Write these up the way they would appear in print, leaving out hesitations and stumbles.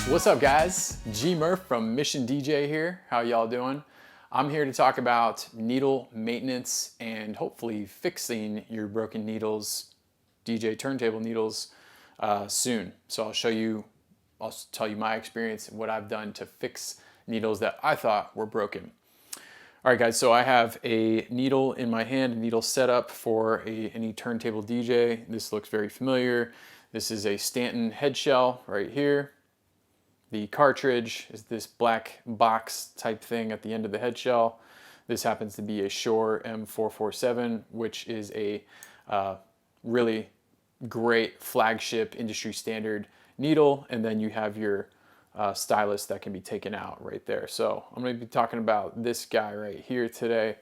What's up guys? G Murph from Mission DJ here. How y'all doing? I'm here to talk about needle maintenance and hopefully fixing your broken needles, DJ turntable needles soon. So I'll tell you my experience and what I've done to fix needles that I thought were broken. All right guys, so I have a needle in my hand, a needle set up for any turntable DJ. This looks very familiar. This is a Stanton head shell right here. The cartridge is this black box type thing at the end of the head shell. This happens to be a Shure M447, which is a really great flagship industry standard needle. And then you have your stylus that can be taken out right there. So I'm going to be talking about this guy right here today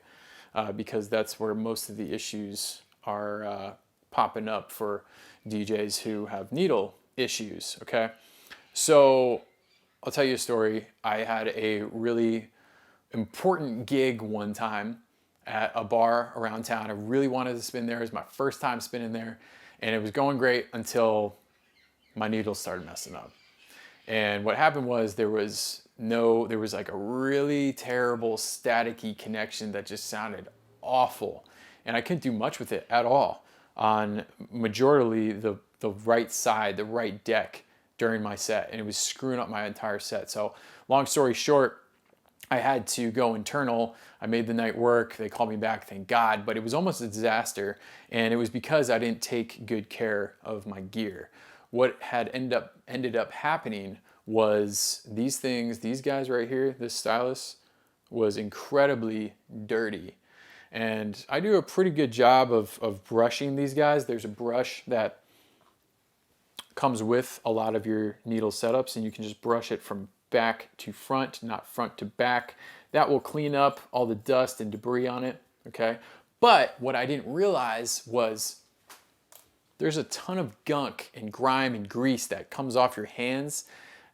because that's where most of the issues are popping up for DJs who have needle issues. Okay, so I'll tell you a story. I had a really important gig one time at a bar around town. I really wanted to spin there. It was my first time spinning there, and it was going great until my needles started messing up. And what happened was there was like a really terrible staticky connection that just sounded awful, and I couldn't do much with it at all on majority the right side, the right deck during my set, and it was screwing up my entire set. So long story short, I had to go internal. I made the night work. They called me back, thank God, but it was almost a disaster, and it was because I didn't take good care of my gear. What had ended up happening was these guys right here, this stylus was incredibly dirty. And I do a pretty good job of brushing these guys. There's a brush that comes with a lot of your needle setups, and you can just brush it from back to front, not front to back. That will clean up all the dust and debris on it, okay? But what I didn't realize was there's a ton of gunk and grime and grease that comes off your hands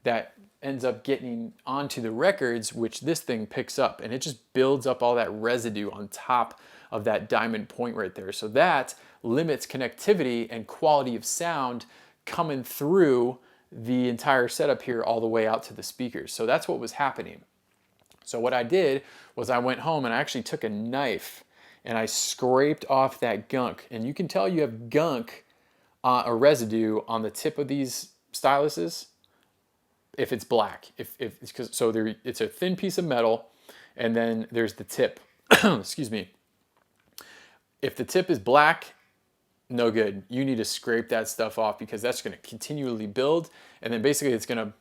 that ends up getting onto the records, which this thing picks up, and it just builds up all that residue on top of that diamond point right there. So that limits connectivity and quality of sound coming through the entire setup here all the way out to the speakers. So that's what was happening. So what I did was I went home and I actually took a knife and I scraped off that gunk. And you can tell you have gunk, a residue on the tip of these styluses if it's black. It's a thin piece of metal, and then there's the tip. Excuse me. If the tip is black, no good. You need to scrape that stuff off because that's going to continually build, and then basically it's going to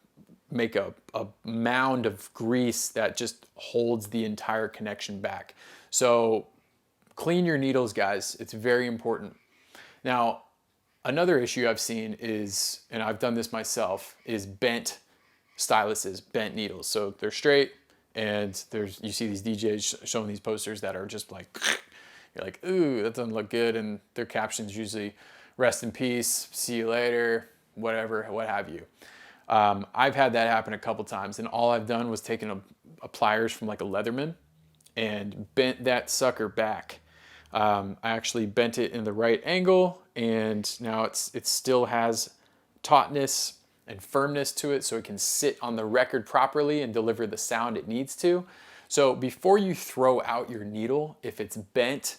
make a mound of grease that just holds the entire connection back. So clean your needles, guys. It's very important. Now, another issue I've seen is, and I've done this myself, is bent styluses, bent needles. So they're straight, and you see these DJs showing these posters that are just like, you're like, ooh, that doesn't look good, and their captions usually rest in peace, see you later, whatever, what have you. I've had that happen a couple times, and all I've done was taken a pliers from like a Leatherman and bent that sucker back. I actually bent it in the right angle, and now it still has tautness and firmness to it, so it can sit on the record properly and deliver the sound it needs to. So before you throw out your needle, if it's bent,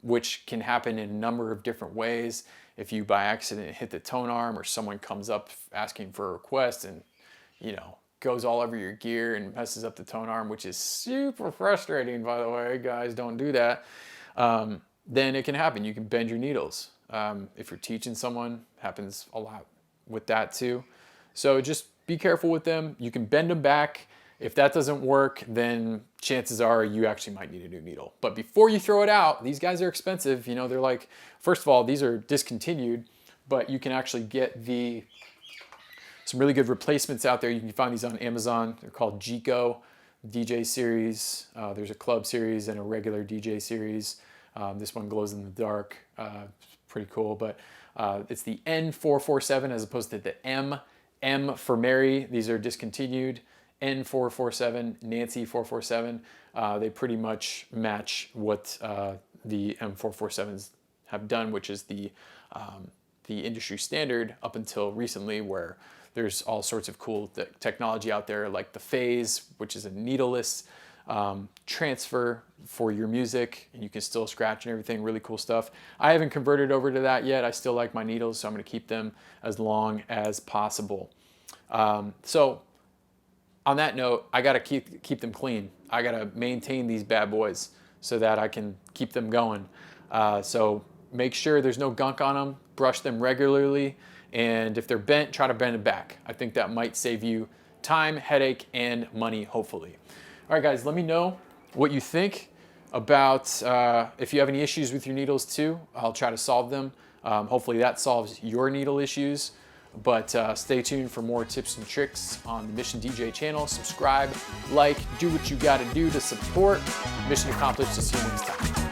which can happen in a number of different ways, if you by accident hit the tone arm or someone comes up asking for a request and, goes all over your gear and messes up the tone arm, which is super frustrating, by the way, guys, don't do that. Then it can happen. You can bend your needles. If you're teaching someone, happens a lot with that too. So just be careful with them. You can bend them back. If that doesn't work, then chances are you actually might need a new needle. But before you throw it out, these guys are expensive. They're like, first of all, these are discontinued, but you can actually get some really good replacements out there. You can find these on Amazon. They're called Gico DJ series. There's a club series and a regular DJ series. This one glows in the dark. Pretty cool, but it's the N447 as opposed to the M for Mary. These are discontinued. N447, Nancy 447. They pretty much match what the M447s have done, which is the the industry standard up until recently, where there's all sorts of cool technology out there like the phase, which is a needleless transfer for your music, and you can still scratch and everything, really cool stuff. I haven't converted over to that yet. I still like my needles, so I'm gonna keep them as long as possible. So on that note, I gotta keep them clean. I gotta maintain these bad boys so that I can keep them going. So make sure there's no gunk on them, brush them regularly, and if they're bent, try to bend it back. I think that might save you time, headache, and money, hopefully. All right, guys, let me know what you think about if you have any issues with your needles too. I'll try to solve them. Hopefully that solves your needle issues. But stay tuned for more tips and tricks on the Mission DJ channel. Subscribe, like, do what you gotta do to support. Mission accomplished. See you next time.